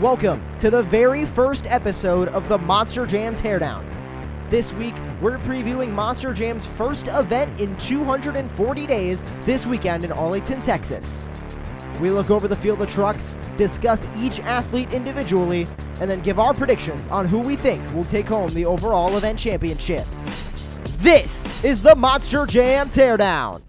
Welcome to the very first episode of the Monster Jam Teardown. This week, we're previewing Monster Jam's first event in 240 days this weekend in Arlington, Texas. We look over the field of trucks, discuss each athlete individually, and then give our predictions on who we think will take home the overall event championship. This is the Monster Jam Teardown.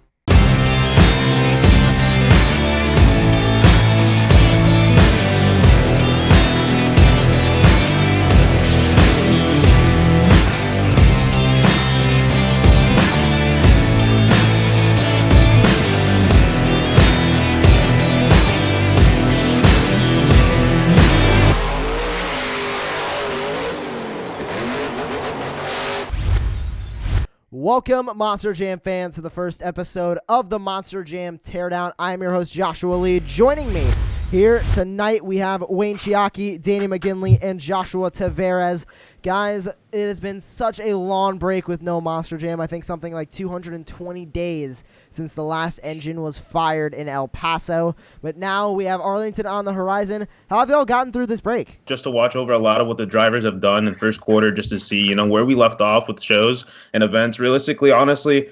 Welcome, Monster Jam fans, to the first episode of the Monster Jam Teardown. I am your host, Joshua Lee. Joining me here tonight, we have Wayne Chiaki, Danny McGinley, and Joshua Tavares. Guys, it has been such a long break with no Monster Jam. I think something like 220 days since the last engine was fired in El Paso. But now we have Arlington on the horizon. How have y'all gotten through this break? Just to watch over a lot of what the drivers have done in first quarter, just to see, where we left off with shows and events. Realistically, honestly,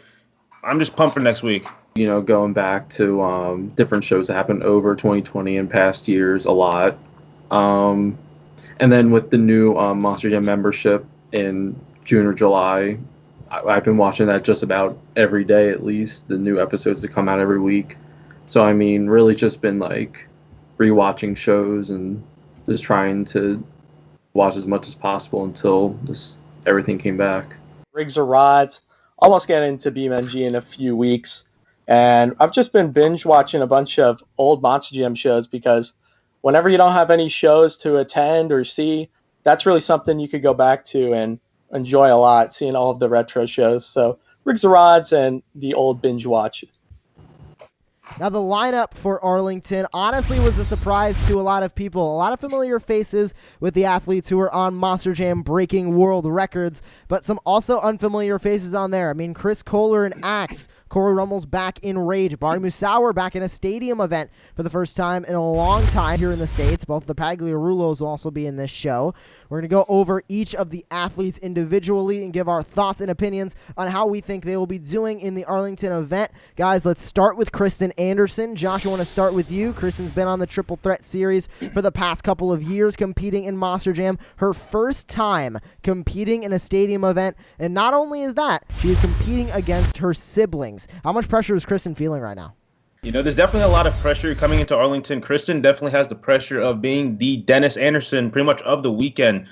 I'm just pumped for next week. Going back to different shows that happened over 2020 and past years a lot. And then with the new Monster Jam membership in June or July, I've been watching that just about every day at least, the new episodes that come out every week. So, really just been rewatching shows and just trying to watch as much as possible until everything came back. Rigs or rods, almost getting into BeamNG in a few weeks. And I've just been binge watching a bunch of old Monster Jam shows because whenever you don't have any shows to attend or see, that's really something you could go back to and enjoy a lot, seeing all of the retro shows. So Rigs or Rods and the old binge watch. Now, the lineup for Arlington honestly was a surprise to a lot of people. A lot of familiar faces with the athletes who are on Monster Jam breaking world records, but some also unfamiliar faces on there. Chris Kohler and Axe. Corey Rummel's back in Rage. Barry Musauer back in a stadium event for the first time in a long time here in the States. Both the Pagliarulos will also be in this show. We're going to go over each of the athletes individually and give our thoughts and opinions on how we think they will be doing in the Arlington event. Guys, let's start with Kristen Anderson. Josh, I want to start with you. Kristen's been on the Triple Threat Series for the past couple of years competing in Monster Jam. Her first time competing in a stadium event. And not only is that, she is competing against her siblings. How much pressure is Kristen feeling right now? There's definitely a lot of pressure coming into Arlington. Kristen definitely has the pressure of being the Dennis Anderson pretty much of the weekend.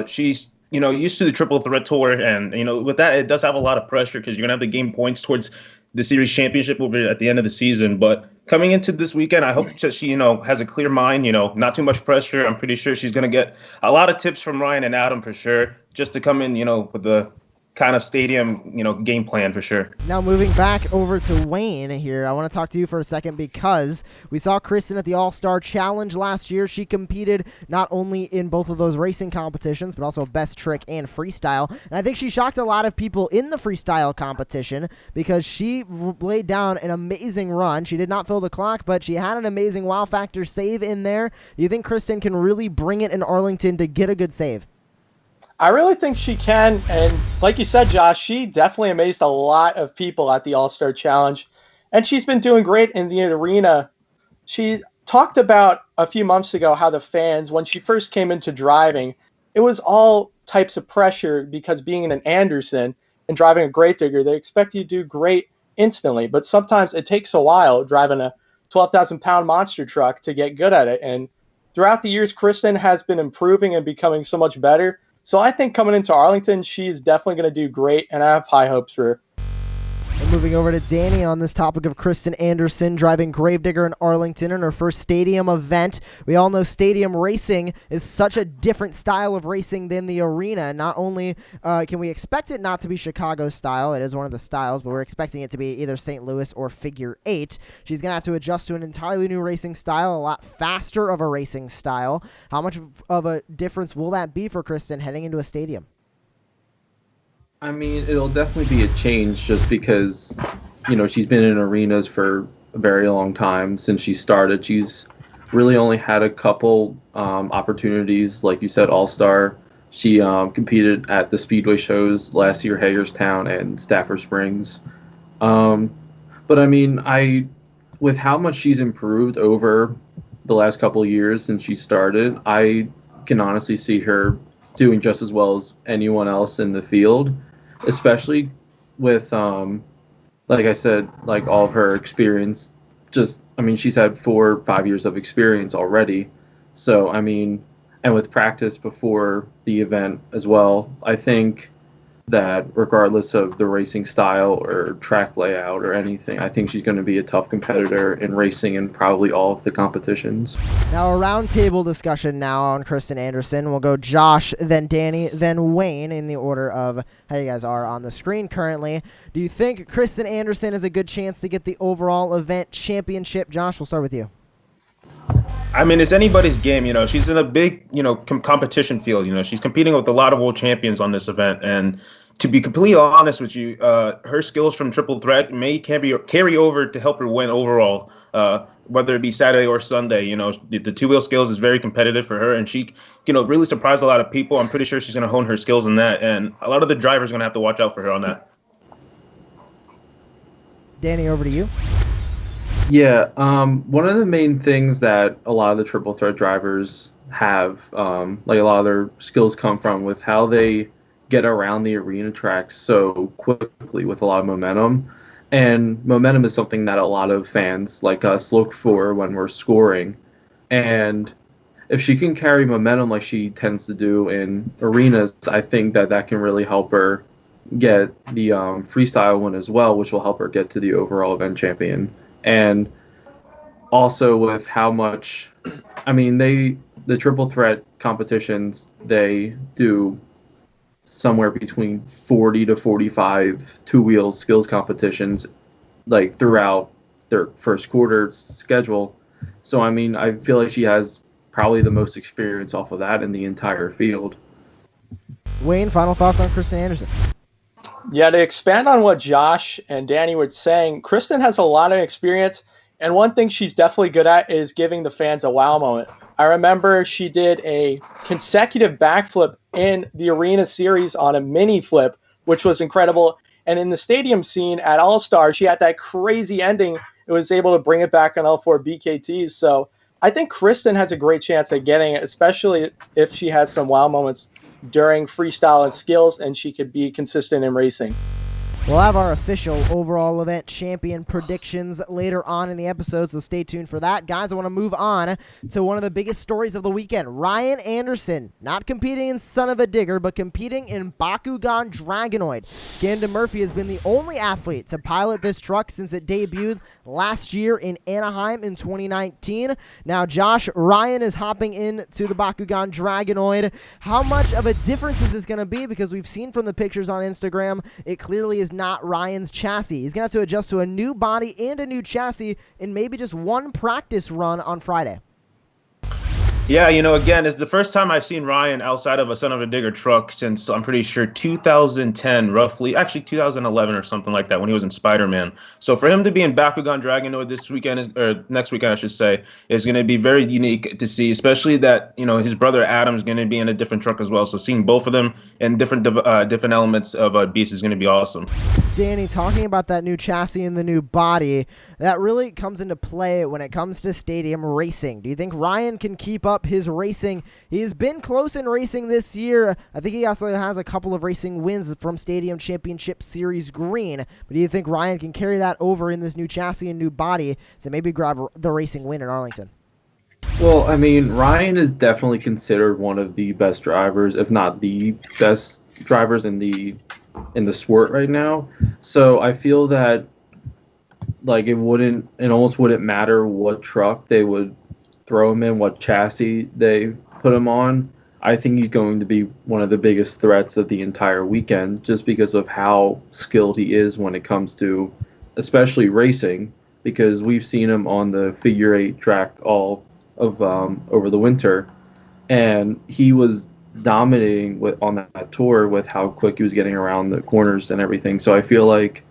She's used to the Triple Threat Tour, and with that, it does have a lot of pressure because you're gonna have to gain points towards the series championship over at the end of the season. But coming into this weekend, I hope that she has a clear mind. Not too much pressure. I'm pretty sure she's gonna get a lot of tips from Ryan and Adam for sure, just to come in with the kind of stadium, game plan for sure. Now moving back over to Wayne here, I want to talk to you for a second because we saw Kristen at the All-Star Challenge last year. She competed not only in both of those racing competitions, but also best trick and freestyle. And I think she shocked a lot of people in the freestyle competition because she laid down an amazing run. She did not fill the clock, but she had an amazing wow factor save in there. Do you think Kristen can really bring it in Arlington to get a good save? I really think she can, and like you said, Josh, she definitely amazed a lot of people at the All-Star Challenge, and she's been doing great in the arena. She talked about a few months ago how the fans, when she first came into driving, it was all types of pressure because being in an Anderson and driving a Gravedigger, they expect you to do great instantly, but sometimes it takes a while driving a 12,000-pound monster truck to get good at it, and throughout the years, Kristen has been improving and becoming so much better. So I think coming into Arlington, she's definitely going to do great, and I have high hopes for her. And moving over to Danny on this topic of Kristen Anderson driving Gravedigger in Arlington in her first stadium event. We all know stadium racing is such a different style of racing than the arena. Not only can we expect it not to be Chicago style, it is one of the styles, but we're expecting it to be either St. Louis or Figure 8. She's going to have to adjust to an entirely new racing style, a lot faster of a racing style. How much of a difference will that be for Kristen heading into a stadium? It'll definitely be a change just because, she's been in arenas for a very long time since she started. She's really only had a couple opportunities, like you said, All Star. She competed at the Speedway shows last year, Hagerstown and Stafford Springs. Um, but I mean, with how much she's improved over the last couple of years since she started, I can honestly see her doing just as well as anyone else in the field, especially with like I said, like all of her experience. Just, I mean, she's had 4 or 5 years of experience already. So, I mean, and with practice before the event as well, I think that regardless of the racing style or track layout or anything, I think she's going to be a tough competitor in racing in probably all of the competitions. Now, a roundtable discussion now on Kristen Anderson. We'll go Josh, then Danny, then Wayne in the order of how you guys are on the screen currently. Do you think Kristen Anderson has a good chance to get the overall event championship? Josh, we'll start with you. I mean, it's anybody's game. She's in a big, competition field. She's competing with a lot of world champions on this event. And to be completely honest with you, her skills from triple threat may carry over to help her win overall, whether it be Saturday or Sunday. The two-wheel skills is very competitive for her, and she, really surprised a lot of people. I'm pretty sure she's going to hone her skills in that, and a lot of the drivers are going to have to watch out for her on that. Danny, over to you. Yeah, one of the main things that a lot of the triple threat drivers have, like a lot of their skills come from with how they get around the arena tracks so quickly with a lot of momentum. And momentum is something that a lot of fans like us look for when we're scoring. And if she can carry momentum like she tends to do in arenas, I think that can really help her get the freestyle win as well, which will help her get to the overall event champion. And also with how much, I mean, the triple threat competitions, they do somewhere between 40 to 45 two-wheel skills competitions like throughout their first quarter schedule. So I mean, I feel like she has probably the most experience off of that in the entire field. Wayne, final thoughts on Kristen Anderson? Yeah, to expand on what Josh and Danny were saying, Kristen has a lot of experience, and one thing she's definitely good at is giving the fans a wow moment. I remember she did a consecutive backflip in the arena series on a mini flip, which was incredible. And in the stadium scene at All-Star, she had that crazy ending. It was able to bring it back on all 4 BKTs. So I think Kristen has a great chance at getting it, especially if she has some wow moments during freestyle and skills, and she could be consistent in racing. We'll have our official overall event champion predictions later on in the episode, so stay tuned for that. Guys, I want to move on to one of the biggest stories of the weekend. Ryan Anderson, not competing in Son of a Digger, but competing in Bakugan Dragonoid. Camden Murphy has been the only athlete to pilot this truck since it debuted last year in Anaheim in 2019. Now, Josh, Ryan is hopping into the Bakugan Dragonoid. How much of a difference is this going to be? Because we've seen from the pictures on Instagram, it clearly is not Ryan's chassis. He's going to have to adjust to a new body and a new chassis in maybe just one practice run on Friday. Yeah, again, it's the first time I've seen Ryan outside of a Son of a Digger truck since I'm pretty sure 2010, roughly, actually 2011 or something like that when he was in Spider-Man. So for him to be in Bakugan Dragonoid this weekend, or next weekend, I should say, is going to be very unique to see, especially that, his brother Adam is going to be in a different truck as well. So seeing both of them in different elements of Beast is going to be awesome. Danny, talking about that new chassis and the new body, that really comes into play when it comes to stadium racing. Do you think Ryan can keep up his racing? He's been close in racing this year. I think he also has a couple of racing wins from Stadium Championship Series Green. But do you think Ryan can carry that over in this new chassis and new body to maybe grab the racing win in Arlington? Well, I mean, Ryan is definitely considered one of the best drivers, if not the best drivers in the sport right now. So I feel that like it almost wouldn't matter what truck they would throw him in, what chassis they put him on. I think he's going to be one of the biggest threats of the entire weekend just because of how skilled he is when it comes to especially racing, because we've seen him on the figure 8 track all of over the winter, and he was dominating on that tour with how quick he was getting around the corners and everything. So I feel like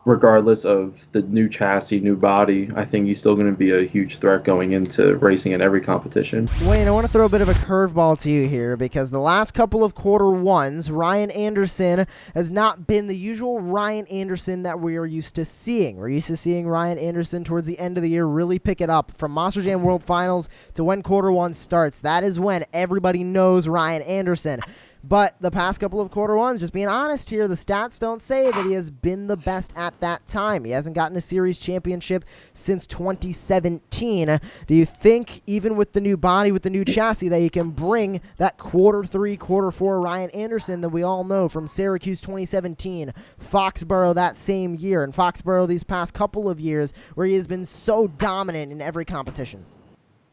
regardless of the new chassis, new body, I think he's still going to be a huge threat going into racing in every competition. Wayne, I want to throw a bit of a curveball to you here because the last couple of quarter ones, Ryan Anderson has not been the usual Ryan Anderson that we are used to seeing. We're used to seeing Ryan Anderson towards the end of the year really pick it up from Monster Jam World Finals to when quarter one starts. That is when everybody knows Ryan Anderson. But the past couple of quarter ones, just being honest here, the stats don't say that he has been the best at that time. He hasn't gotten a series championship since 2017. Do you think, even with the new body, with the new chassis, that he can bring that quarter three, quarter four Ryan Anderson that we all know from Syracuse 2017, Foxborough that same year, and Foxborough these past couple of years, where he has been so dominant in every competition?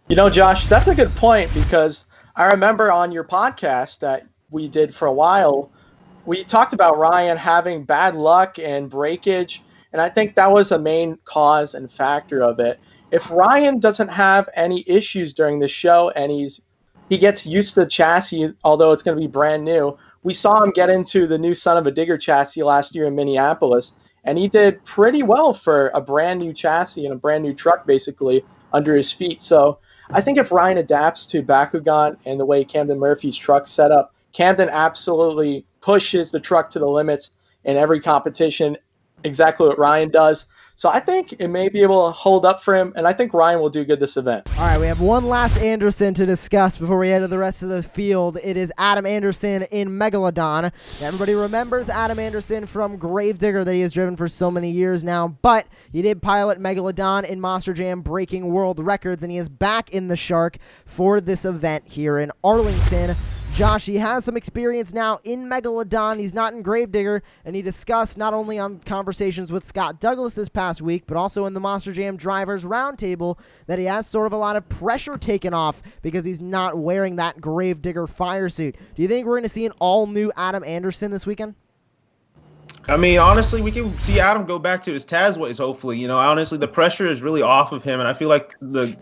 You know, Josh, that's a good point because I remember on your podcast that we did for a while, we talked about Ryan having bad luck and breakage, and I think that was a main cause and factor of it. If Ryan doesn't have any issues during the show and he gets used to the chassis, although it's going to be brand new, we saw him get into the new Son of a Digger chassis last year in Minneapolis, and he did pretty well for a brand new chassis and a brand new truck basically under his feet. So I think if Ryan adapts to Bakugan and the way Camden Murphy's truck set up, Camden absolutely pushes the truck to the limits in every competition, exactly what Ryan does. So I think it may be able to hold up for him, and I think Ryan will do good this event. All right, we have one last Anderson to discuss before we head to the rest of the field. It is Adam Anderson in Megalodon. Everybody remembers Adam Anderson from Gravedigger that he has driven for so many years now, but he did pilot Megalodon in Monster Jam, breaking world records, and he is back in the Shark for this event here in Arlington. Josh, he has some experience now in Megalodon. He's not in Gravedigger, and he discussed not only on conversations with Scott Douglas this past week, but also in the Monster Jam Drivers Roundtable that he has sort of a lot of pressure taken off because he's not wearing that Gravedigger fire suit. Do you think we're going to see an all-new Adam Anderson this weekend? I mean, honestly, we can see Adam go back to his Taz ways, hopefully. You know, honestly, the pressure is really off of him, and I feel like the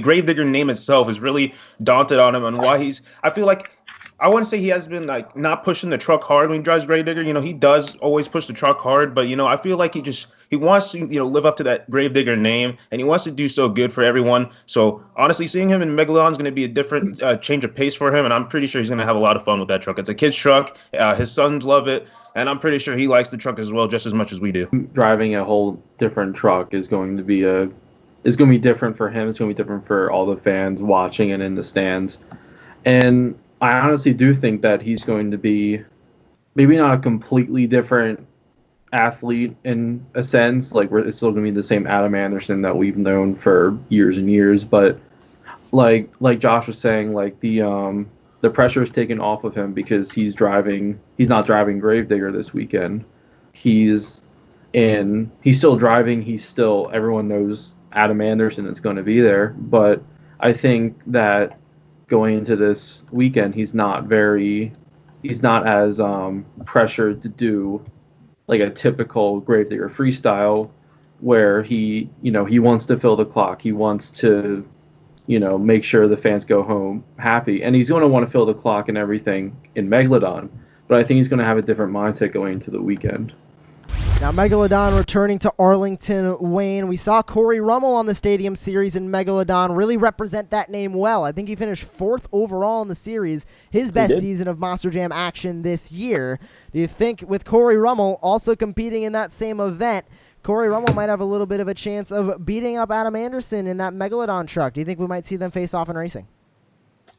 Gravedigger name itself is really daunted on him and why I feel like I wouldn't say he has been like not pushing the truck hard when he drives Gravedigger. You know, he does always push the truck hard, but I feel like he wants to live up to that Gravedigger name, and he wants to do so good for everyone. So honestly, seeing him in Megalodon is going to be a different change of pace for him, and I'm pretty sure he's going to have a lot of fun with that truck. It's a kid's truck. His sons love it, and I'm pretty sure he likes the truck as well, just as much as we do. Driving a whole different truck is going to be different for him. It's going to be different for all the fans watching and in the stands, and I honestly do think that he's going to be maybe not a completely different athlete in a sense. Like it's still going to be the same Adam Anderson that we've known for years and years. But like Josh was saying, like the pressure is taken off of him because he's not driving Gravedigger this weekend. He's still driving. Everyone knows Adam Anderson is going to be there. But I think that going into this weekend, he's not as pressured to do like a typical Gravedigger freestyle where he wants to fill the clock. He wants to, make sure the fans go home happy. And he's going to want to fill the clock and everything in Megalodon. But I think he's going to have a different mindset going into the weekend. Now, Megalodon returning to Arlington, Wayne. We saw Corey Rummel on the Stadium Series in Megalodon really represent that name well. I think he finished 4th overall in the series, his best season of Monster Jam action this year. Do you think with Corey Rummel also competing in that same event, Corey Rummel might have a little bit of a chance of beating up Adam Anderson in that Megalodon truck? Do you think we might see them face off in racing?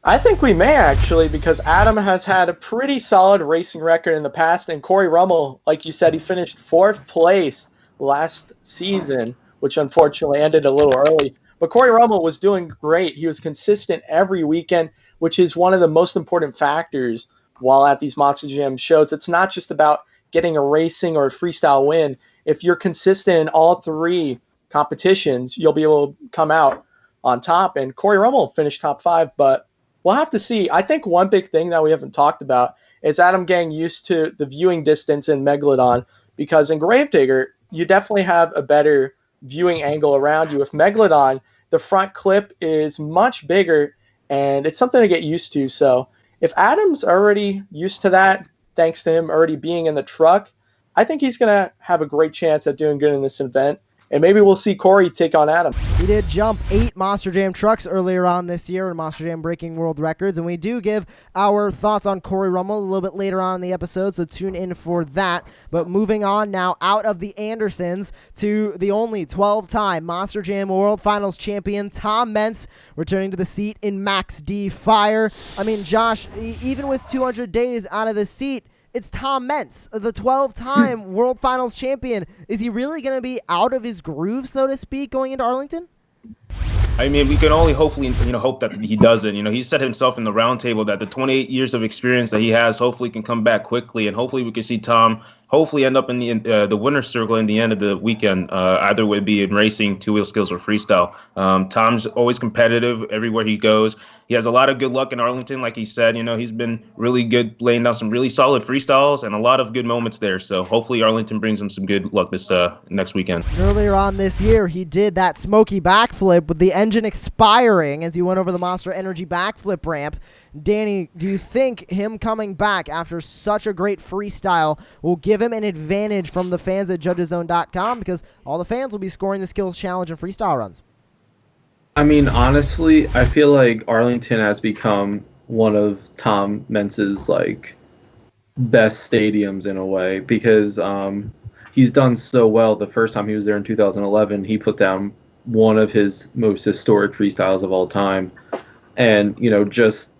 I think we may actually, because Adam has had a pretty solid racing record in the past, and Corey Rummel, like you said, he finished 4th place last season, which unfortunately ended a little early. But Corey Rummel was doing great. He was consistent every weekend, which is one of the most important factors while at these Monster Jam shows. It's not just about getting a racing or a freestyle win. If you're consistent in all 3 competitions, you'll be able to come out on top. And Corey Rummel finished top 5, but we'll have to see. I think one big thing that we haven't talked about is Adam getting used to the viewing distance in Megalodon, because in Gravedigger, you definitely have a better viewing angle around you. With Megalodon, the front clip is much bigger, and it's something to get used to. So if Adam's already used to that, thanks to him already being in the truck, I think he's going to have a great chance at doing good in this event. And maybe we'll see Corey take on Adam. He did jump 8 Monster Jam trucks earlier on this year in Monster Jam breaking world records, and we do give our thoughts on Corey Rummel a little bit later on in the episode, so tune in for that. But moving on now out of the Andersons to the only 12-time Monster Jam World Finals champion, Tom Meents, returning to the seat in Max D Fire. I mean, Josh, even with 200 days out of the seat, it's Tom Meents, the 12-time World Finals champion. Is he really going to be out of his groove, so to speak, going into Arlington? I mean, we can only hopefully, hope that he doesn't. He said himself in the roundtable that the 28 years of experience that he has hopefully can come back quickly, and hopefully we can see Tom hopefully end up in the winner's circle in the end of the weekend. Either way, be in racing, two-wheel skills, or freestyle. Tom's always competitive everywhere he goes. He has a lot of good luck in Arlington, like he said. He's been really good, laying down some really solid freestyles and a lot of good moments there. So hopefully Arlington brings him some good luck this next weekend. Earlier on this year, he did that smoky backflip with the engine expiring as he went over the Monster Energy backflip ramp. Danny, do you think him coming back after such a great freestyle will give him an advantage from the fans at judgeszone.com, because all the fans will be scoring the skills challenge and freestyle runs? I mean, honestly, I feel like Arlington has become one of Tom Mentz's best stadiums in a way, because he's done so well. The first time he was there in 2011, he put down one of his most historic freestyles of all time, and just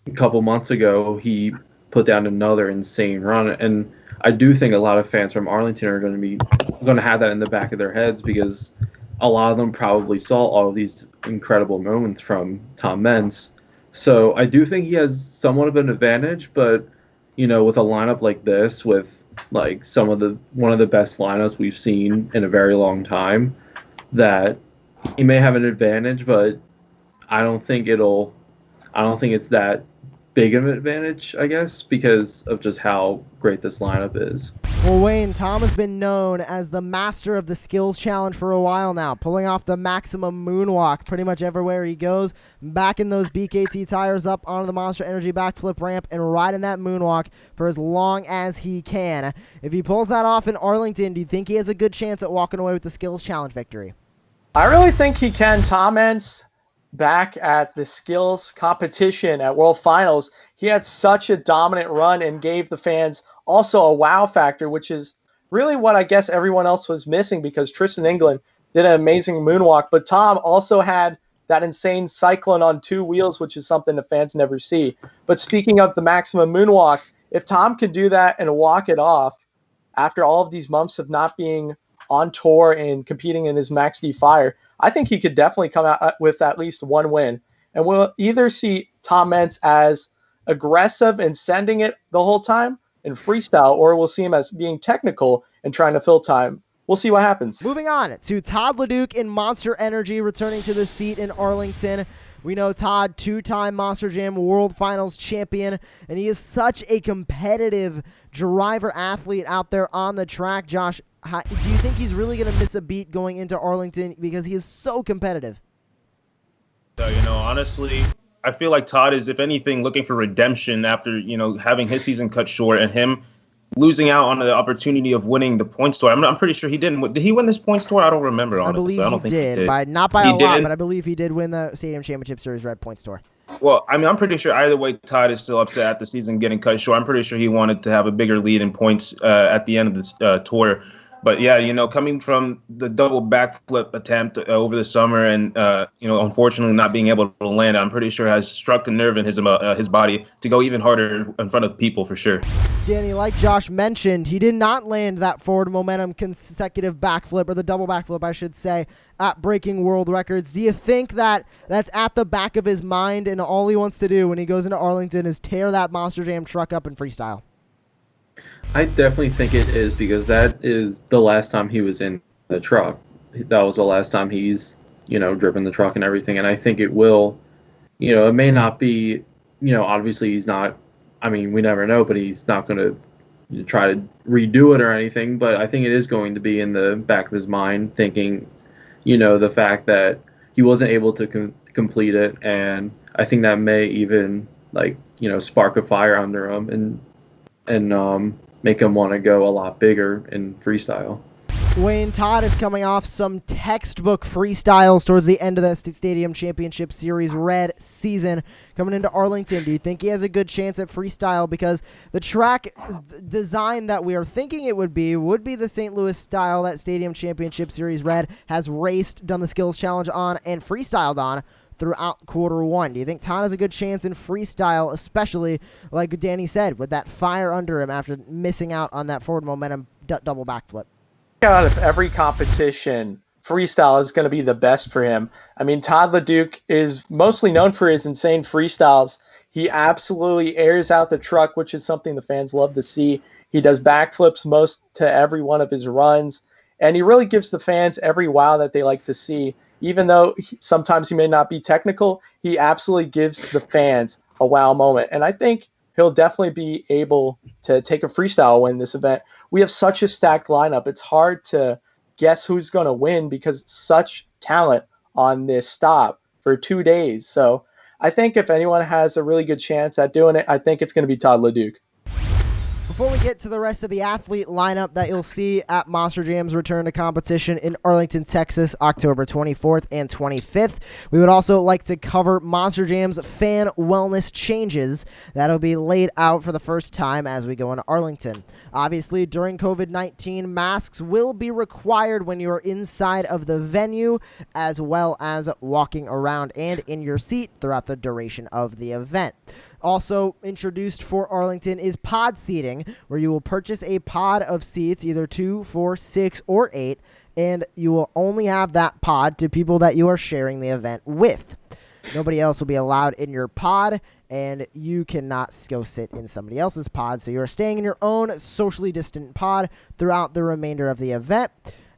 a couple months ago he put down another insane run. And I do think a lot of fans from Arlington are going to have that in the back of their heads, because a lot of them probably saw all of these incredible moments from Tom Meents. So I do think he has somewhat of an advantage, but with a lineup like this, with one of the best lineups we've seen in a very long time, that he may have an advantage, but I don't think it's that big of an advantage, I guess, because of just how great this lineup is. Well, Wayne, Tom has been known as the master of the skills challenge for a while now, pulling off the maximum moonwalk pretty much everywhere he goes, backing those BKT tires up onto the Monster Energy backflip ramp and riding that moonwalk for as long as he can. If he pulls that off in Arlington, do you think he has a good chance at walking away with the skills challenge victory? I really think he can. Tom Meents, back at the skills competition at World Finals, he had such a dominant run and gave the fans also a wow factor, which is really what I guess everyone else was missing, because Tristan England did an amazing moonwalk, but Tom also had that insane cyclone on two wheels, which is something the fans never see. But speaking of the maximum moonwalk, if Tom could do that and walk it off after all of these months of not being on tour and competing in his Max D Fire, I think he could definitely come out with at least one win. And we'll either see Tom Meents as aggressive and sending it the whole time in freestyle, or we'll see him as being technical and trying to fill time. We'll see what happens. Moving on to Todd LeDuc in Monster Energy, returning to the seat in Arlington. We know Todd, two-time Monster Jam World Finals champion, and he is such a competitive driver-athlete out there on the track. Josh, do you think he's really going to miss a beat going into Arlington, because he is so competitive? So, honestly, I feel like Todd is, if anything, looking for redemption after, having his season cut short and him losing out on the opportunity of winning the points tour. I'm pretty sure he didn't. Did he win this points tour? I don't remember. Honestly. I believe he did. Not by a lot, but I believe he did win the Stadium Championship Series Red Points tour. Well, I'm pretty sure either way, Todd is still upset at the season getting cut short. I'm pretty sure he wanted to have a bigger lead in points at the end of this tour. But yeah, coming from the double backflip attempt over the summer and, unfortunately not being able to land, I'm pretty sure has struck a nerve in his body to go even harder in front of people for sure. Danny, like Josh mentioned, he did not land that forward momentum consecutive backflip, or the double backflip, I should say, at breaking world records. Do you think that that's at the back of his mind, and all he wants to do when he goes into Arlington is tear that Monster Jam truck up in freestyle? I definitely think it is, because that is the last time he was in the truck. That was the last time he's, driven the truck and everything. And I think it will, it may not be, obviously he's not, we never know, but he's not going to try to redo it or anything. But I think it is going to be in the back of his mind, thinking, the fact that he wasn't able to complete it. And I think that may even, spark a fire under him. And make him want to go a lot bigger in freestyle. Wayne, Todd is coming off some textbook freestyles towards the end of the Stadium Championship Series Red season. Coming into Arlington, do you think he has a good chance at freestyle? Because the track design that we are thinking it would be the St. Louis style that Stadium Championship Series Red has raced, done the skills challenge on, and freestyled on throughout quarter one. Do you think Todd has a good chance in freestyle, especially, like Danny said, with that fire under him after missing out on that forward momentum double backflip? Out of every competition, freestyle is going to be the best for him. I mean, Todd LeDuc is mostly known for his insane freestyles. He absolutely airs out the truck, which is something the fans love to see. He does backflips most to every one of his runs, and he really gives the fans every wow that they like to see. Even though sometimes he may not be technical, he absolutely gives the fans a wow moment. And I think he'll definitely be able to take a freestyle win this event. We have such a stacked lineup. It's hard to guess who's going to win because such talent on this stop for 2 days. So I think if anyone has a really good chance at doing it, I think it's going to be Todd LeDuc. Before we get to the rest of the athlete lineup that you'll see at Monster Jam's return to competition in Arlington, Texas, October 24th and 25th, we would also like to cover Monster Jam's fan wellness changes that'll be laid out for the first time as we go into Arlington. Obviously, during COVID-19, masks will be required when you are inside of the venue, as well as walking around and in your seat throughout the duration of the event. Also introduced for Arlington is pod seating, where you will purchase a pod of seats, either 2, 4, 6, or 8, and you will only have that pod to people that you are sharing the event with. Nobody else will be allowed in your pod, and you cannot go sit in somebody else's pod, so you are staying in your own socially distant pod throughout the remainder of the event.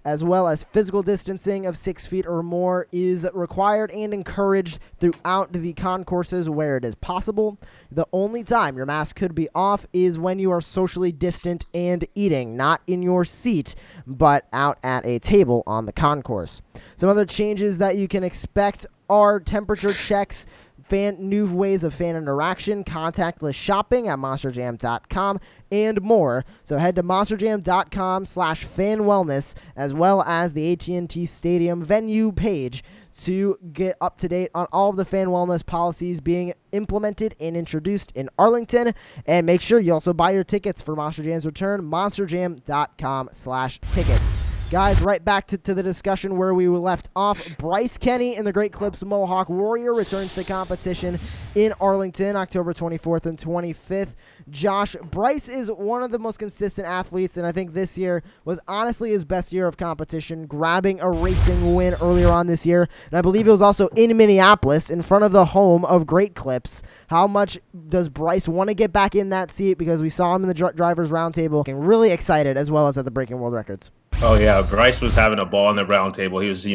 As well as physical distancing of 6 feet or more is required and encouraged throughout the concourses where it is possible. The only time your mask could be off is when you are socially distant and eating, not in your seat, but out at a table on the concourse. Some other changes that you can expect are temperature checks, new ways of fan interaction, contactless shopping at monsterjam.com, and more. So head to monsterjam.com/fanwellness, as well as the AT&T Stadium venue page, to get up to date on all of the fan wellness policies being implemented and introduced in Arlington. And make sure you also buy your tickets for Monster Jam's return, monsterjam.com/tickets. Guys, right back to the discussion where we were left off. Bryce Kenny in the Great Clips Mohawk Warrior returns to competition in Arlington, October 24th and 25th. Josh, Bryce is one of the most consistent athletes, and I think this year was honestly his best year of competition, grabbing a racing win earlier on this year. And I believe it was also in Minneapolis, in front of the home of Great Clips. How much does Bryce want to get back in that seat? Because we saw him in the Drivers' Roundtable, getting really excited, as well as at the Breaking World Records. Oh yeah, Bryce was having a ball in the round table. He was,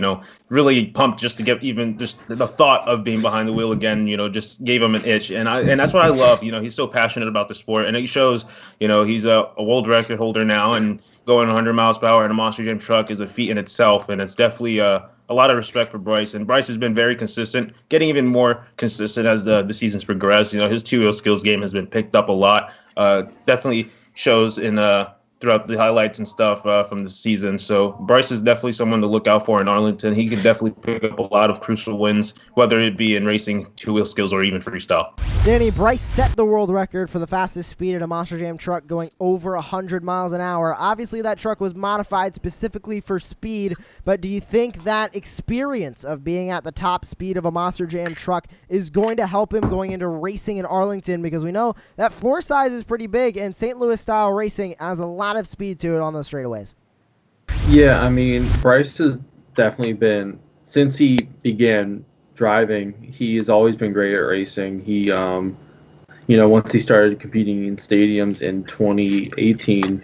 really pumped just to get even just the thought of being behind the wheel again, just gave him an itch. And that's what I love. He's so passionate about the sport, and it shows. He's a world record holder now, and going 100 miles per hour in a Monster Jam truck is a feat in itself. And it's definitely a lot of respect for Bryce. And Bryce has been very consistent, getting even more consistent as the season's progressed. His two-wheel skills game has been picked up a lot. Definitely shows in throughout the highlights and stuff from the season. So Bryce is definitely someone to look out for in Arlington. He can definitely pick up a lot of crucial wins, whether it be in racing, two-wheel skills, or even freestyle. Danny, Bryce set the world record for the fastest speed in a Monster Jam truck, going over 100 miles an hour. Obviously, that truck was modified specifically for speed, but do you think that experience of being at the top speed of a Monster Jam truck is going to help him going into racing in Arlington? Because we know that floor size is pretty big, and St. Louis-style racing has a lot of speed to it on those straightaways. Yeah, I mean, Bryce has definitely been, since he began driving, he has always been great at racing. He, once he started competing in stadiums in 2018,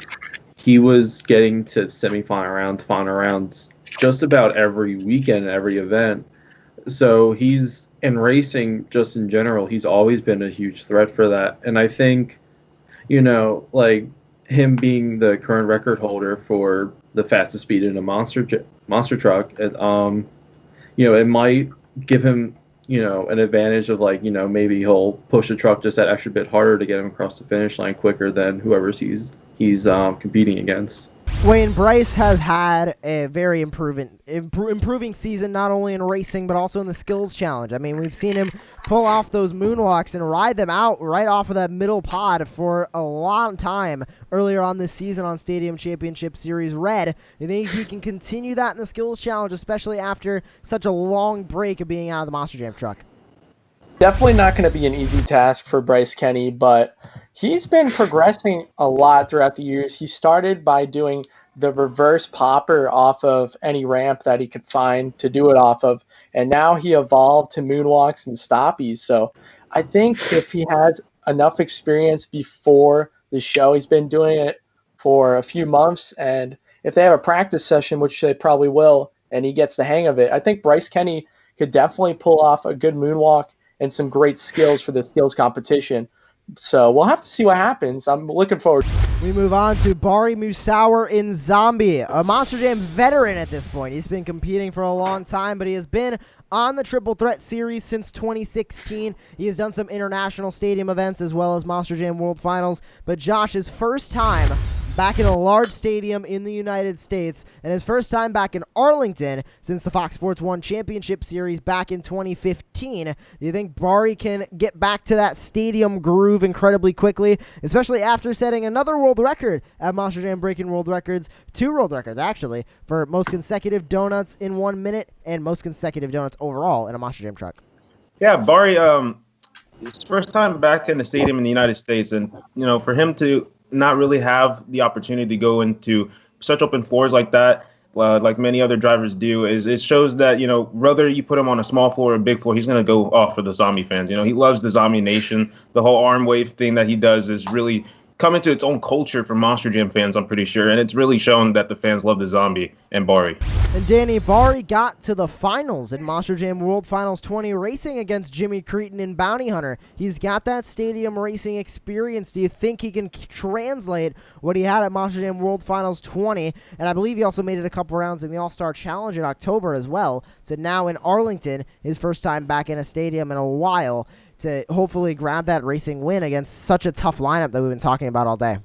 he was getting to semifinal rounds, final rounds just about every weekend, every event. So he's, in racing just in general, he's always been a huge threat for that. And I think, him being the current record holder for the fastest speed in a monster truck, it might give him, an advantage of maybe he'll push the truck just that extra bit harder to get him across the finish line quicker than whoever he's he's competing against. Wayne, Bryce has had a very improving season, not only in racing but also in the skills challenge. I mean, we've seen him pull off those moonwalks and ride them out right off of that middle pod for a long time earlier on this season on Stadium Championship Series Red. Do you think he can continue that in the skills challenge, especially after such a long break of being out of the Monster Jam truck? Definitely not going to be an easy task for Bryce Kenny, but he's been progressing a lot throughout the years. He started by doing the reverse popper off of any ramp that he could find to do it off of, and now he evolved to moonwalks and stoppies. So I think if he has enough experience before the show, he's been doing it for a few months, and if they have a practice session, which they probably will, and he gets the hang of it, I think Bryce Kenny could definitely pull off a good moonwalk and some great skills for the skills competition. So we'll have to see what happens. I'm looking forward. We move on to Bari Musauer in Zombie, a Monster Jam veteran at this point. He's been competing for a long time, but he has been on the Triple Threat Series since 2016. He has done some international stadium events as well as Monster Jam World Finals, but Josh's first time back in a large stadium in the United States, and his first time back in Arlington since the Fox Sports 1 Championship Series back in 2015. Do you think Bari can get back to that stadium groove incredibly quickly, especially after setting another world record at Monster Jam Breaking World Records, 2 world records actually, for most consecutive donuts in 1 minute and most consecutive donuts overall in a Monster Jam truck? Yeah, Bari, his first time back in the stadium in the United States, and for him to not really have the opportunity to go into such open floors like that, like many other drivers do, is it shows that, whether you put him on a small floor or a big floor, he's going to go off for the Zombie fans. He loves the Zombie Nation. The whole arm wave thing that he does is really come into its own culture for Monster Jam fans, I'm pretty sure. And it's really shown that the fans love the Zombie and Bari. And Danny, Bari got to the finals in Monster Jam World Finals 20, racing against Jimmy Cretin and Bounty Hunter. He's got that stadium racing experience. Do you think he can translate what he had at Monster Jam World Finals 20? And I believe he also made it a couple rounds in the All-Star Challenge in October as well. So now in Arlington, his first time back in a stadium in a while, to hopefully grab that racing win against such a tough lineup that we've been talking about all day.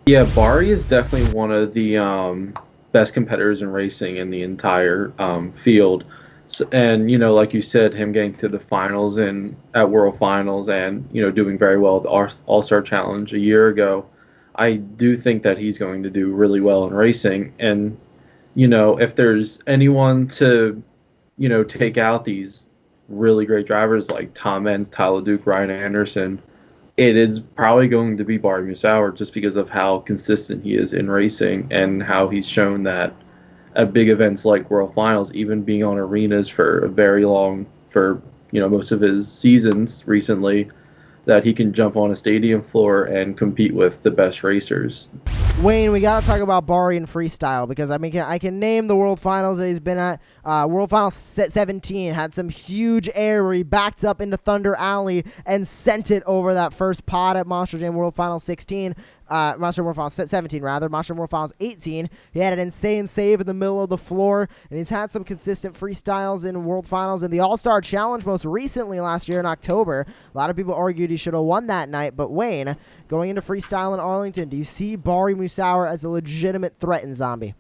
Yeah, Bari is definitely one of the best competitors in racing in the entire field. So, and, like you said, him getting to the finals and at World Finals and, doing very well at the All-Star Challenge a year ago, I do think that he's going to do really well in racing. And, if there's anyone to, take out these really great drivers like Tom Enns, Tyler Duke, Ryan Anderson, it is probably going to be Bari Musauer just because of how consistent he is in racing and how he's shown that at big events like World Finals, even being on arenas for most of his seasons recently, that he can jump on a stadium floor and compete with the best racers. Wayne, we got to talk about Bari in freestyle because, I can name the World Finals that he's been at. World Finals 17 had some huge air where he backed up into Thunder Alley and sent it over that first pod at Monster Jam World Finals 16. Monster World Finals 17 rather. Monster World Finals 18. He had an insane save in the middle of the floor, and he's had some consistent freestyles in World Finals and the All-Star Challenge most recently last year in October. A lot of people argued he should have won that night, but Wayne, going into freestyle in Arlington, do you see Bari Musauer as a legitimate threat in Zombie?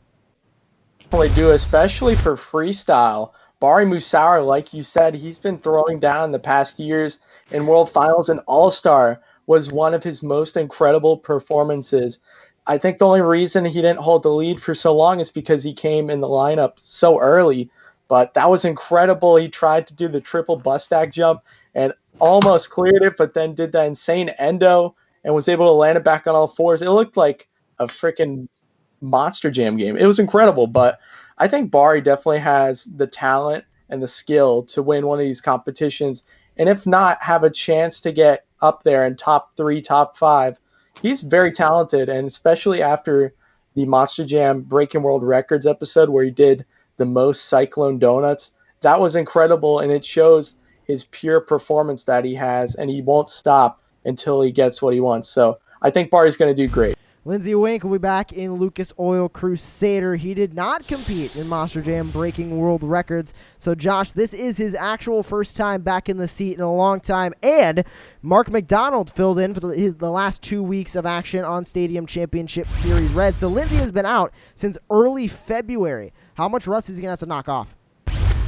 Definitely do, especially for freestyle. Bari Musauer, like you said, he's been throwing down the past years in World Finals, and All-Star was one of his most incredible performances. I think the only reason he didn't hold the lead for so long is because he came in the lineup so early, but that was incredible. He tried to do the triple bus stack jump and almost cleared it, but then did that insane endo and was able to land it back on all fours. It looked like a freaking Monster Jam game. It was incredible, but I think Bari definitely has the talent and the skill to win one of these competitions, and if not, have a chance to get up there in top 3, top 5. He's very talented, and especially after the Monster Jam Breaking World Records episode where he did the most Cyclone Donuts, that was incredible, and it shows his pure performance that he has, and he won't stop until he gets what he wants. So I think Bari's going to do great. Lindsey Wink will be back in Lucas Oil Crusader. He did not compete in Monster Jam breaking world records. So, Josh, this is his actual first time back in the seat in a long time. And Mark McDonald filled in for the last 2 weeks of action on Stadium Championship Series Red. So, Lindsey has been out since early February. How much rust is he going to have to knock off?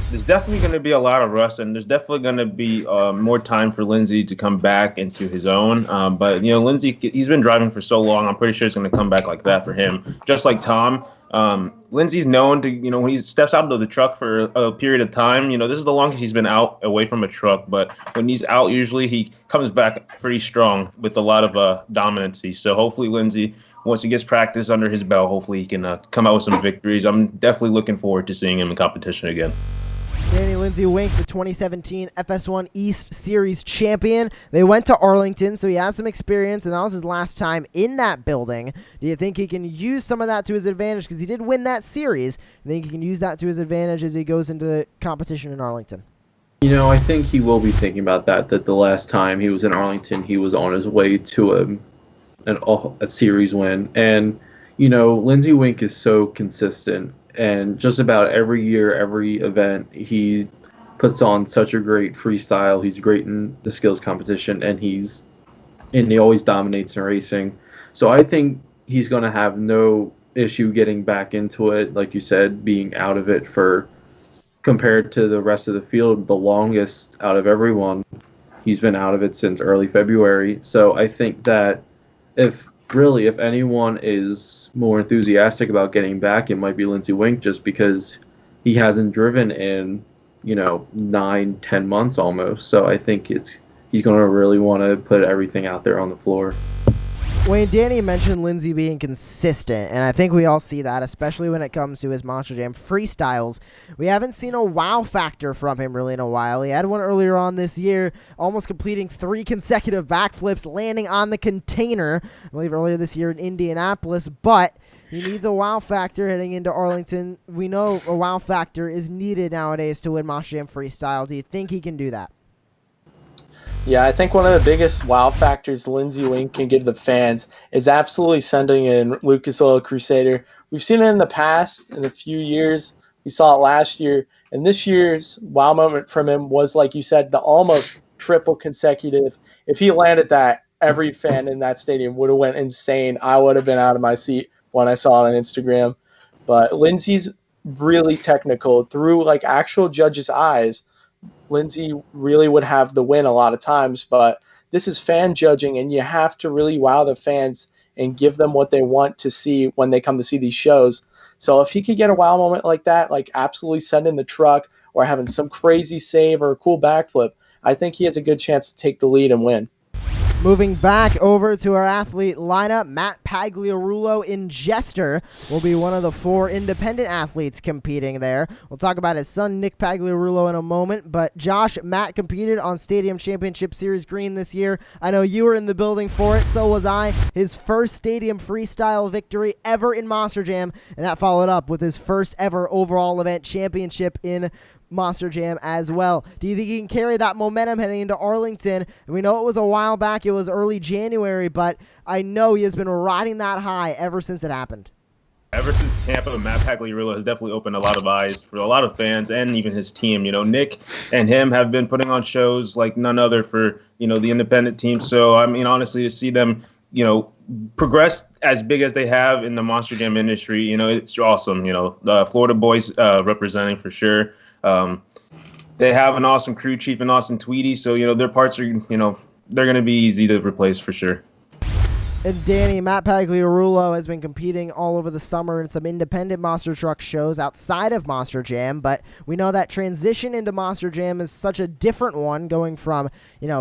There's definitely going to be a lot of rust, and there's definitely going to be more time for Lindsey to come back into his own. But, Lindsey, he's been driving for so long. I'm pretty sure it's going to come back like that for him. Just like Tom, Lindsey's known to, when he steps out of the truck for a period of time, this is the longest he's been out away from a truck. But when he's out, usually he comes back pretty strong with a lot of dominancy. So hopefully Lindsey, once he gets practice under his belt, hopefully he can come out with some victories. I'm definitely looking forward to seeing him in competition again. Danny Lindsey Wink, the 2017 FS1 East Series champion. They went to Arlington, so he has some experience, and that was his last time in that building. Do you think he can use some of that to his advantage? Because he did win that series. Do you think he can use that to his advantage as he goes into the competition in Arlington? I think he will be thinking about that the last time he was in Arlington, he was on his way to a series win. And, Lindsey Wink is so consistent. And just about every year, every event, he puts on such a great freestyle. He's great in the skills competition, and he always dominates in racing. So I think he's going to have no issue getting back into it. Like you said, being out of it for, compared to the rest of the field, the longest out of everyone. He's been out of it since early February. So I think that if anyone is more enthusiastic about getting back, it might be Lindsey Wink, just because he hasn't driven in, 9-10 months almost. So I think he's going to really want to put everything out there on the floor. Wayne, Danny mentioned Lindsey being consistent, and I think we all see that, especially when it comes to his Monster Jam freestyles. We haven't seen a wow factor from him really in a while. He had one earlier on this year, almost completing 3 consecutive backflips, landing on the container, I believe earlier this year in Indianapolis, but he needs a wow factor heading into Arlington. We know a wow factor is needed nowadays to win Monster Jam freestyle. Do you think he can do that? Yeah, I think one of the biggest wow factors Lindsey Wink can give the fans is absolutely sending in Lucas Oil Crusader. We've seen it in the past, in a few years. We saw it last year. And this year's wow moment from him was, like you said, the almost triple consecutive. If he landed that, every fan in that stadium would have went insane. I would have been out of my seat when I saw it on Instagram. But Lindsey's really technical. Through actual judges' eyes, Lindsey really would have the win a lot of times, but this is fan judging, and you have to really wow the fans and give them what they want to see when they come to see these shows. So if he could get a wow moment like that, absolutely sending the truck or having some crazy save or a cool backflip, I think he has a good chance to take the lead and win. Moving back over to our athlete lineup, Matt Pagliarulo in Jester will be one of the 4 independent athletes competing there. We'll talk about his son, Nick Pagliarulo, in a moment. But Josh, Matt competed on Stadium Championship Series Green this year. I know you were in the building for it, so was I. His first Stadium freestyle victory ever in Monster Jam, and that followed up with his first ever overall event championship in Monster Jam as well. Do you think he can carry that momentum heading into Arlington? And we know it was a while back, it was early January, but I know he has been riding that high ever since it happened. Ever since Tampa, Matt Pagliarulo has definitely opened a lot of eyes for a lot of fans and even his team. Nick and him have been putting on shows like none other for, the independent team. So, honestly, to see them, progress as big as they have in the Monster Jam industry, it's awesome. The Florida boys representing for sure. They have an awesome crew chief and Austin Tweedy, so their parts are they're going to be easy to replace for sure. And Danny, Matt Pagliarulo has been competing all over the summer in some independent monster truck shows outside of Monster Jam, but we know that transition into Monster Jam is such a different one, going from,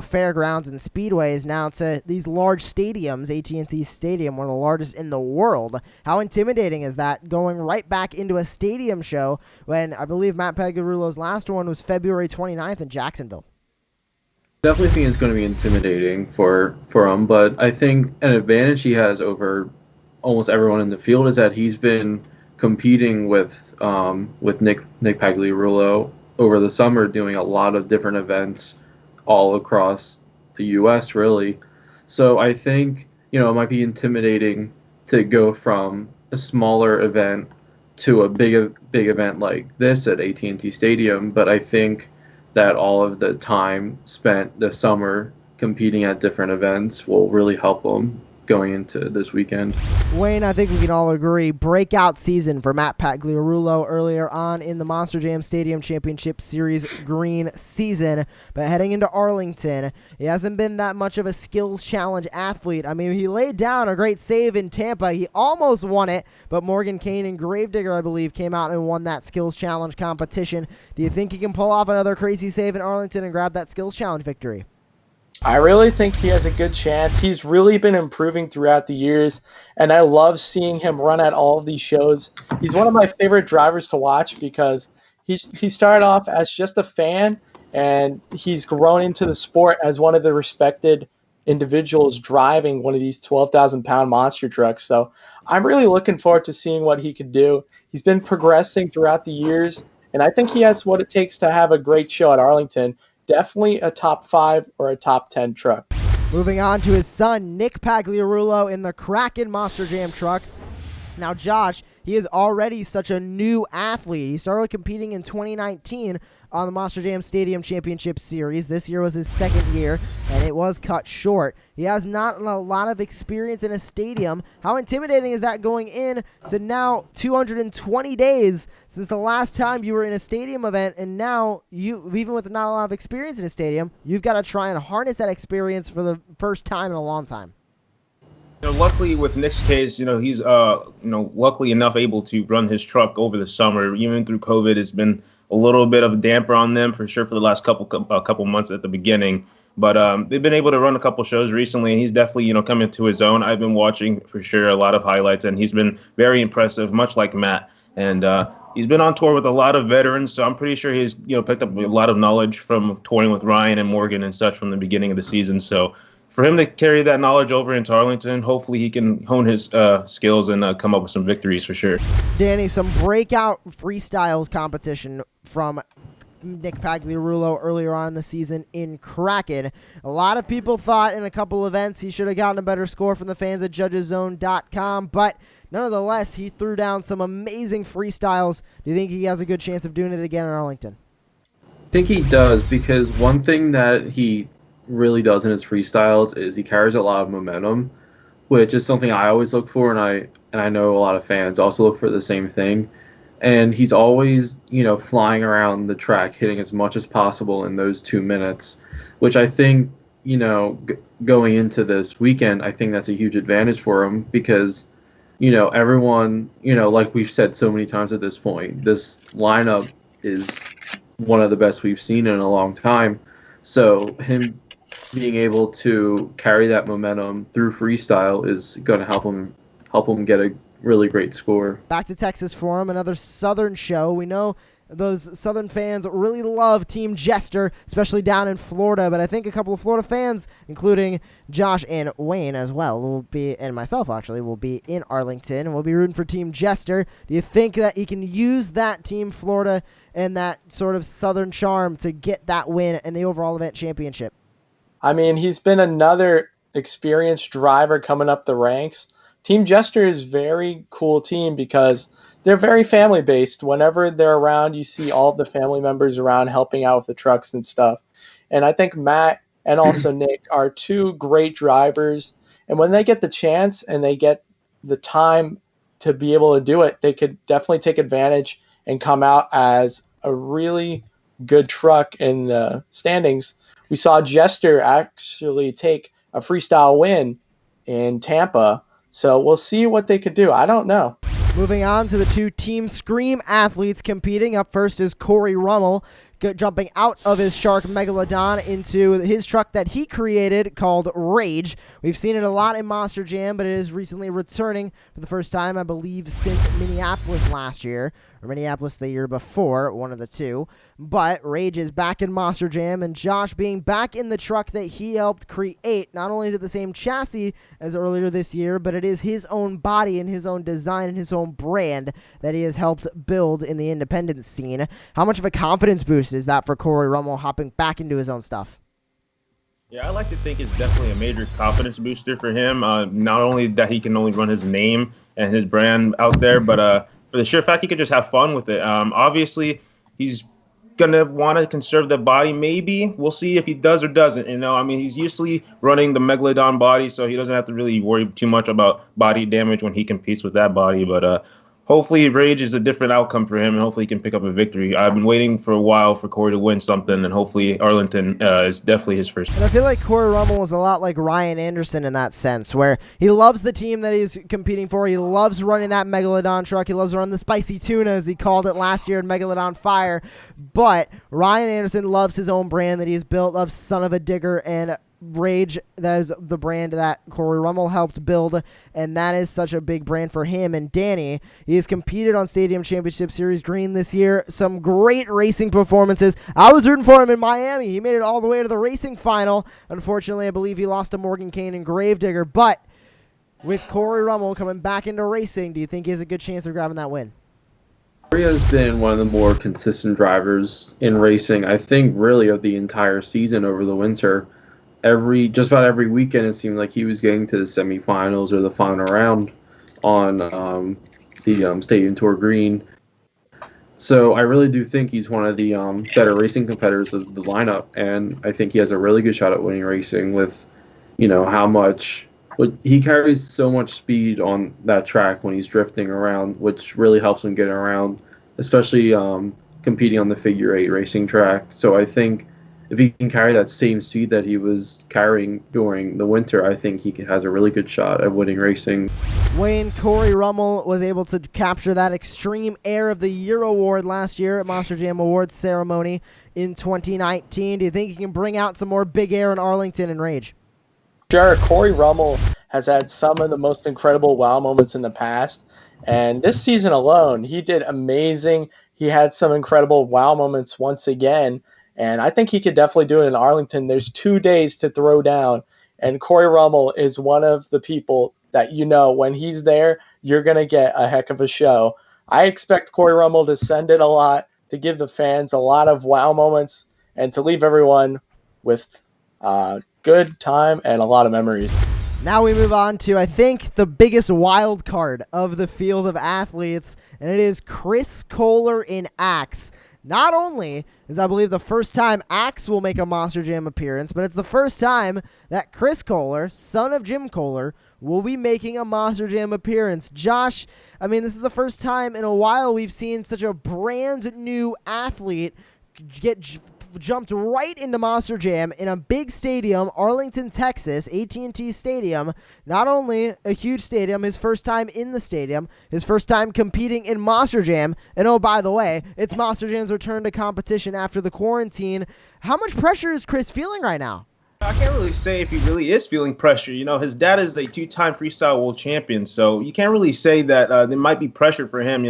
fairgrounds and speedways now to these large stadiums, AT&T Stadium, one of the largest in the world. How intimidating is that, going right back into a stadium show when I believe Matt Pagliarulo's last one was February 29th in Jacksonville? Definitely think it's going to be intimidating for him, but I think an advantage he has over almost everyone in the field is that he's been competing with Nick Pagliarulo over the summer, doing a lot of different events all across the U.S. really. So I think it might be intimidating to go from a smaller event to a big event like this at AT&T Stadium, but I think that all of the time spent this summer competing at different events will really help him going into this weekend. Wayne, I think we can all agree, breakout season for Matt Pagliarulo earlier on in the Monster Jam Stadium Championship Series green season. But heading into Arlington, he hasn't been that much of a skills challenge athlete. I mean, he laid down a great save in Tampa. He almost won it, but Morgan Kane and Gravedigger, I believe, came out and won that skills challenge competition. Do you think he can pull off another crazy save in Arlington and grab that skills challenge victory? I really think he has a good chance. He's really been improving throughout the years, and I love seeing him run at all of these shows. He's one of my favorite drivers to watch because he started off as just a fan, and he's grown into the sport as one of the respected individuals driving one of these 12,000-pound monster trucks. So I'm really looking forward to seeing what he could do. He's been progressing throughout the years, and I think he has what it takes to have a great show at Arlington. Definitely a top 5 or a top 10 truck. Moving on to his son, Nick Pagliarulo, in the Kraken Monster Jam truck. Now, Josh, he is already such a new athlete. He started competing in 2019 on the Monster Jam Stadium Championship Series. This year was his second year, and it was cut short. He has not a lot of experience in a stadium. How intimidating is that going in to now 220 days since the last time you were in a stadium event, and now you, even with not a lot of experience in a stadium, you've got to try and harness that experience for the first time in a long time. Luckily, with Nick's case, he's luckily enough able to run his truck over the summer. Even through COVID, it's been a little bit of a damper on them for sure for the last couple months at the beginning. But they've been able to run a couple shows recently, and he's definitely coming to his own. I've been watching for sure a lot of highlights, and he's been very impressive, much like Matt. And he's been on tour with a lot of veterans, so I'm pretty sure he's picked up a lot of knowledge from touring with Ryan and Morgan and such from the beginning of the season. So for him to carry that knowledge over into Arlington, hopefully he can hone his skills and come up with some victories for sure. Danny, some breakout freestyles competition from Nick Pagliarulo earlier on in the season in Kraken. A lot of people thought in a couple events he should have gotten a better score from the fans at judgeszone.com, but nonetheless, he threw down some amazing freestyles. Do you think he has a good chance of doing it again in Arlington? I think he does, because one thing that he really does in his freestyles is he carries a lot of momentum, which is something I always look for, and I know a lot of fans also look for the same thing. And he's always, flying around the track, hitting as much as possible in those 2 minutes, which I think, going into this weekend, I think that's a huge advantage for him because, everyone, like we've said so many times at this point, this lineup is one of the best we've seen in a long time. So him being able to carry that momentum through freestyle is going to help him get a really great score. Back to Texas for him, another Southern show. We know those Southern fans really love Team Jester, especially down in Florida, but I think a couple of Florida fans, including Josh and Wayne as well, and myself actually, will be in Arlington, and we'll be rooting for Team Jester. Do you think that he can use that Team Florida and that sort of Southern charm to get that win in the overall event championship? I mean, he's been another experienced driver coming up the ranks. Team Jester is a very cool team because they're very family-based. Whenever they're around, you see all of the family members around helping out with the trucks and stuff. And I think Matt and also Nick are two great drivers. And when they get the chance and they get the time to be able to do it, they could definitely take advantage and come out as a really good truck in the standings. We saw Jester actually take a freestyle win in Tampa. So we'll see what they could do. I don't know. Moving on to the two Team Scream athletes competing. Up first is Corey Rummel, jumping out of his Shark Megalodon into his truck that he created called Rage. We've seen it a lot in Monster Jam, but it is recently returning for the first time, I believe, since Minneapolis last year, or Minneapolis the year before, one of the two. But Rage is back in Monster Jam, and Josh being back in the truck that he helped create. Not only is it the same chassis as earlier this year, but it is his own body and his own design and his own brand that he has helped build in the independent scene. How much of a confidence boost is that for Corey Rummel hopping back into his own stuff? Yeah, I like to think it's definitely a major confidence booster for him. Not only that he can only run his name and his brand out there, but for the sheer fact he could just have fun with it. Obviously, he's gonna want to conserve the body. Maybe we'll see if he does or doesn't. I mean, he's usually running the megalodon body, so he doesn't have to really worry too much about body damage when he competes with that body. But hopefully, Rage is a different outcome for him, and hopefully, he can pick up a victory. I've been waiting for a while for Corey to win something, and hopefully, Arlington is definitely his first. And I feel like Corey Rummel is a lot like Ryan Anderson in that sense, where he loves the team that he's competing for. He loves running that Megalodon truck. He loves running the spicy tuna, as he called it last year in Megalodon Fire. But Ryan Anderson loves his own brand that he's built, loves Son of a Digger and Rage. That is the brand that Corey Rummel helped build, and that is such a big brand for him. And Danny, he has competed on Stadium Championship Series Green this year. Some great racing performances. I was rooting for him in Miami. He made it all the way to the racing final. Unfortunately, I believe he lost to Morgan Kane and Gravedigger. But with Corey Rummel coming back into racing, do you think he has a good chance of grabbing that win? Corey has been one of the more consistent drivers in racing, I think, really of the entire season over the winter. Just about every weekend, it seemed like he was getting to the semifinals or the final round on the Stadium Tour Green. So I really do think he's one of the better racing competitors of the lineup, and I think he has a really good shot at winning racing with, how much. He carries so much speed on that track when he's drifting around, which really helps him get around, especially competing on the figure eight racing track. So I think if he can carry that same speed that he was carrying during the winter, I think he has a really good shot at winning racing. Wayne, Corey Rummel was able to capture that Extreme Air of the Year award last year at Monster Jam Awards ceremony in 2019. Do you think he can bring out some more big air in Arlington and Rage? Sure, Corey Rummel has had some of the most incredible wow moments in the past, and this season alone, he did amazing. He had some incredible wow moments once again, and I think he could definitely do it in Arlington. There's 2 days to throw down, and Corey Rummel is one of the people that when he's there, you're going to get a heck of a show. I expect Corey Rummel to send it a lot, to give the fans a lot of wow moments, and to leave everyone with good time and a lot of memories. Now we move on to, I think, the biggest wild card of the field of athletes, and it is Chris Kohler in Axe. Not only is, I believe, the first time Axe will make a Monster Jam appearance, but it's the first time that Chris Kohler, son of Jim Kohler, will be making a Monster Jam appearance. Josh, I mean, this is the first time in a while we've seen such a brand new athlete get jumped right into Monster Jam in a big stadium, Arlington, Texas, AT&T Stadium. Not only a huge stadium, his first time in the stadium, his first time competing in Monster Jam, and oh, by the way, it's Monster Jam's return to competition after the quarantine. How much pressure is Chris feeling right now? I can't really say if he really is feeling pressure. His dad is a two-time freestyle world champion, so you can't really say that there might be pressure for him.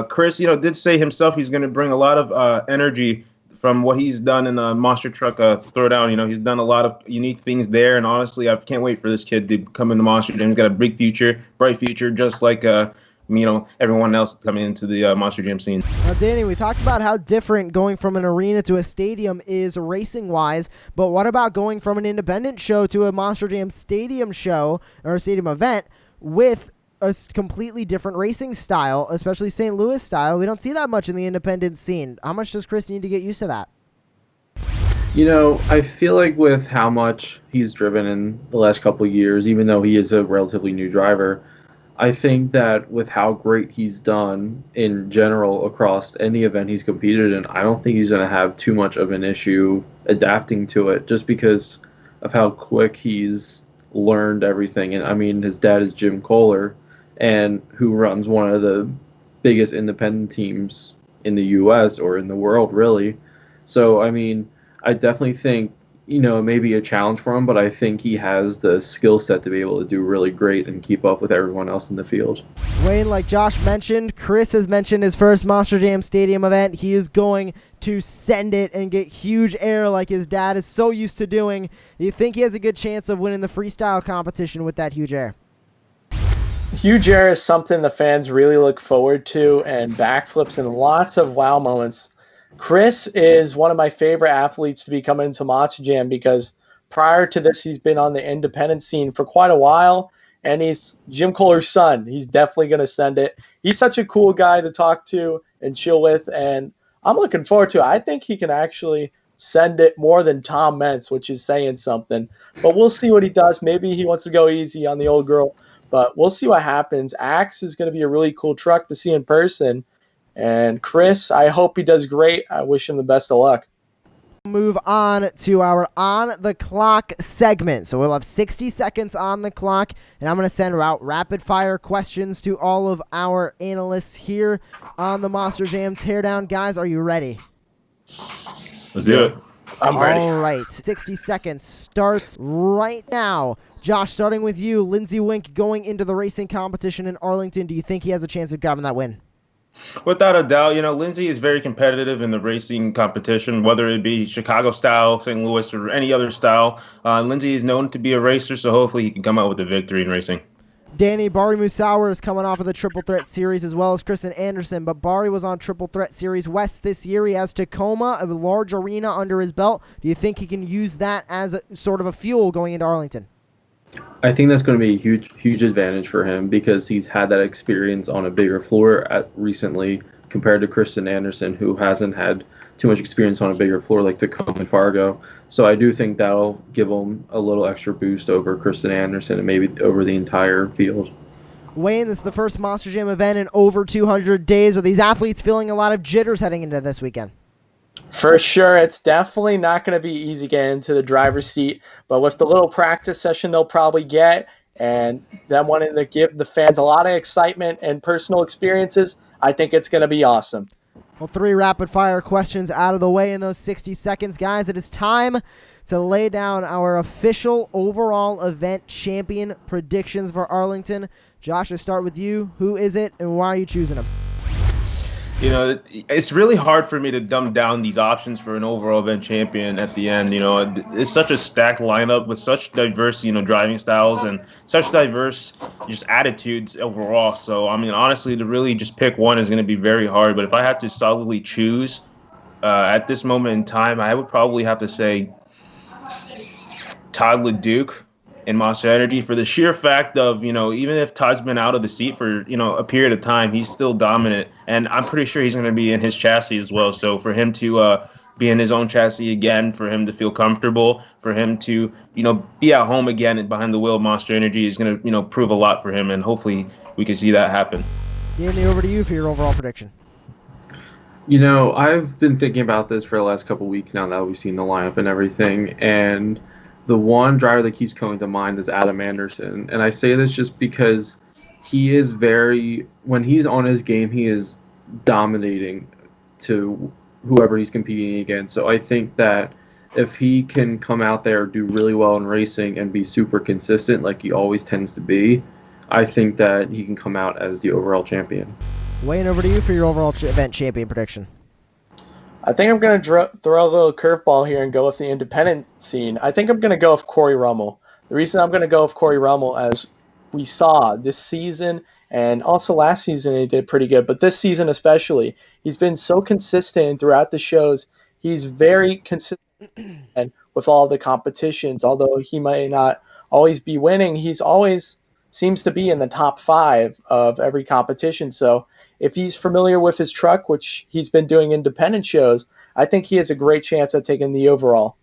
Chris, did say himself he's going to bring a lot of energy from what he's done in the monster truck throwdown. He's done a lot of unique things there, and honestly, I can't wait for this kid to come into Monster Jam. He's got a big future, bright future, just like everyone else coming into the Monster Jam scene. Now, Danny, we talked about how different going from an arena to a stadium is racing-wise, but what about going from an independent show to a Monster Jam stadium show or a stadium event with a completely different racing style, especially St. Louis style? We don't see that much in the independent scene. How much does Chris need to get used to that? I feel like with how much he's driven in the last couple of years, even though he is a relatively new driver, I think that with how great he's done in general across any event he's competed in, I don't think he's going to have too much of an issue adapting to it just because of how quick he's learned everything. And I mean, his dad is Jim Kohler, and who runs one of the biggest independent teams in the U.S. or in the world, really. So, I mean, I definitely think, it may be a challenge for him, but I think he has the skill set to be able to do really great and keep up with everyone else in the field. Wayne, like Josh mentioned, Chris has mentioned his first Monster Jam Stadium event. He is going to send it and get huge air like his dad is so used to doing. Do you think he has a good chance of winning the freestyle competition with that huge air? Huge air is something the fans really look forward to, and backflips and lots of wow moments. Chris is one of my favorite athletes to be coming into Monster Jam because prior to this, he's been on the independent scene for quite a while, and he's Jim Kohler's son. He's definitely going to send it. He's such a cool guy to talk to and chill with, and I'm looking forward to it. I think he can actually send it more than Tom Mentz, which is saying something. But we'll see what he does. Maybe he wants to go easy on the old girl, but we'll see what happens. Axe is going to be a really cool truck to see in person. And Chris, I hope he does great. I wish him the best of luck. Move on to our on the clock segment. So we'll have 60 seconds on the clock, and I'm going to send out rapid fire questions to all of our analysts here on the Monster Jam Teardown. Guys, are you ready? Let's do it. I'm ready. All right. 60 seconds starts right now. Josh, starting with you, Lindsey Wink going into the racing competition in Arlington. Do you think he has a chance of grabbing that win? Without a doubt, Lindsey is very competitive in the racing competition, whether it be Chicago style, St. Louis, or any other style. Lindsey is known to be a racer, so hopefully he can come out with a victory in racing. Danny, Bari Musauer is coming off of the Triple Threat Series as well as Kristen Anderson, but Bari was on Triple Threat Series West this year. He has Tacoma, a large arena under his belt. Do you think he can use that as a sort of a fuel going into Arlington? I think that's going to be a huge advantage for him because he's had that experience on a bigger floor recently compared to Kristen Anderson, who hasn't had too much experience on a bigger floor like Tacoma and Fargo. So I do think that'll give him a little extra boost over Kristen Anderson and maybe over the entire field. Wayne, this is the first Monster Jam event in over 200 days. Are these athletes feeling a lot of jitters heading into this weekend? For sure, it's definitely not going to be easy getting into the driver's seat, but with the little practice session they'll probably get and them wanting to give the fans a lot of excitement and personal experiences, I think it's going to be awesome. Well, 3 rapid-fire questions out of the way in those 60 seconds. Guys, it is time to lay down our official overall event champion predictions for Arlington. Josh, I start with you. Who is it, and why are you choosing him? It's really hard for me to dumb down these options for an overall event champion at the end. It's such a stacked lineup with such diverse, driving styles and such diverse just attitudes overall. So, honestly, to really just pick one is going to be very hard. But if I had to solidly choose at this moment in time, I would probably have to say Todd LeDuc in Monster Energy for the sheer fact of, even if Todd's been out of the seat for, a period of time, he's still dominant. And I'm pretty sure he's going to be in his chassis as well. So for him to be in his own chassis again, for him to feel comfortable, for him to, be at home again and behind the wheel of Monster Energy is going to, prove a lot for him. And hopefully we can see that happen. Danny, over to you for your overall prediction. I've been thinking about this for the last couple of weeks now that we've seen the lineup and everything. And the one driver that keeps coming to mind is Adam Anderson. And I say this just because he is when he's on his game, he is dominating to whoever he's competing against. So I think that if he can come out there, do really well in racing and be super consistent like he always tends to be, I think that he can come out as the overall champion. Wayne, over to you for your overall event champion prediction. I think I'm going to throw a little curveball here and go with the independent scene. I think I'm going to go with Corey Rummel. The reason I'm going to go with Corey Rummel, as we saw this season and also last season he did pretty good, but this season especially, he's been so consistent throughout the shows. He's very consistent with all the competitions. Although he might not always be winning, he's always seems to be in the top 5 of every competition. So if he's familiar with his truck, which he's been doing independent shows, I think he has a great chance at taking the overall.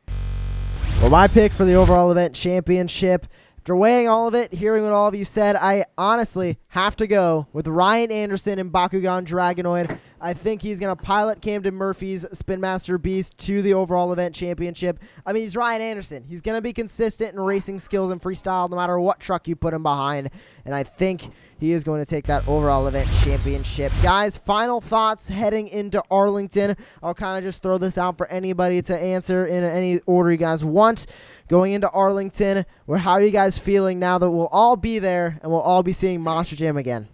Well, my pick for the overall event championship, after weighing all of it, hearing what all of you said, I honestly have to go with Ryan Anderson and Bakugan Dragonoid. I think he's going to pilot Camden Murphy's Spin Master Beast to the overall event championship. He's Ryan Anderson. He's going to be consistent in racing skills and freestyle no matter what truck you put him behind. And I think he is going to take that overall event championship. Guys, final thoughts heading into Arlington. I'll kind of just throw this out for anybody to answer in any order you guys want. Going into Arlington, how are you guys feeling now that we'll all be there and we'll all be seeing Monster Jam again?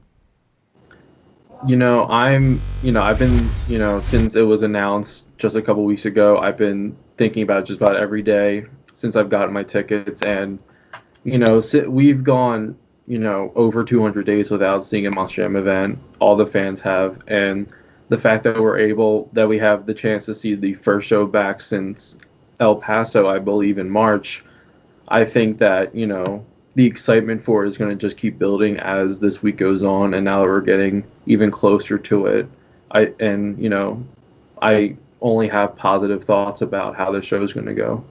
I've been, since it was announced just a couple weeks ago, I've been thinking about it just about every day since I've gotten my tickets. And, we've gone, over 200 days without seeing a Monster Jam event. All the fans have. And the fact that we have the chance to see the first show back since El Paso, I believe, in March, I think that, the excitement for it is going to just keep building as this week goes on, and now that we're getting even closer to it, I only have positive thoughts about how the show is going to go.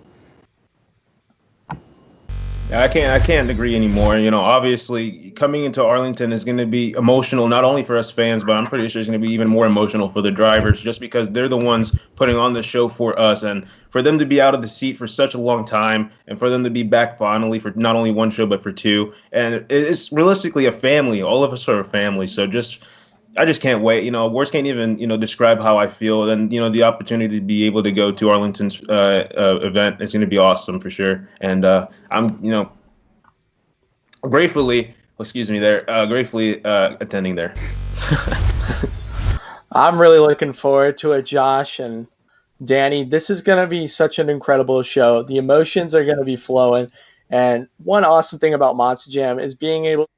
Yeah, I can't agree anymore. Obviously coming into Arlington is going to be emotional, not only for us fans, but I'm pretty sure it's going to be even more emotional for the drivers, just because they're the ones putting on the show for us, and for them to be out of the seat for such a long time, and for them to be back finally for not only one show but for two, and it's realistically a family. All of us are a family, so I just can't wait. Words can't even, describe how I feel. And, the opportunity to be able to go to Arlington's event is going to be awesome for sure. And I'm, gratefully, gratefully attending there. I'm really looking forward to it, Josh and Danny. This is going to be such an incredible show. The emotions are going to be flowing. And one awesome thing about Monster Jam is being able to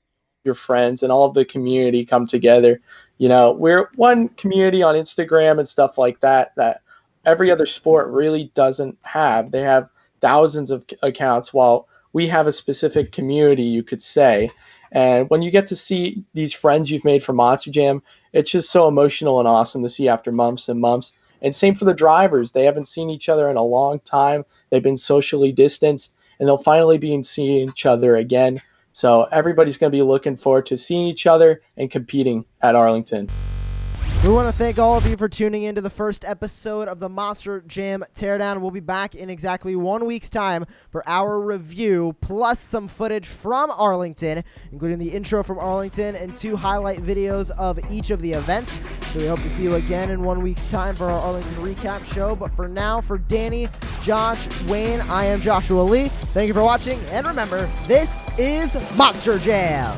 your friends and all of the community come together. We're one community on Instagram and stuff like that every other sport really doesn't have. They have thousands of accounts, while we have a specific community, you could say. And when you get to see these friends you've made from Monster Jam, it's just so emotional and awesome to see after months and months. And same for the drivers. They haven't seen each other in a long time. They've been socially distanced, and they'll finally be seeing each other again. So everybody's going to be looking forward to seeing each other and competing at Arlington. We want to thank all of you for tuning in to the first episode of the Monster Jam Teardown. We'll be back in exactly 1 week's time for our review, plus some footage from Arlington, including the intro from Arlington and 2 highlight videos of each of the events. So we hope to see you again in 1 week's time for our Arlington recap show. But for now, for Danny, Josh, Wayne, I am Joshua Lee. Thank you for watching, and remember, this is Monster Jam.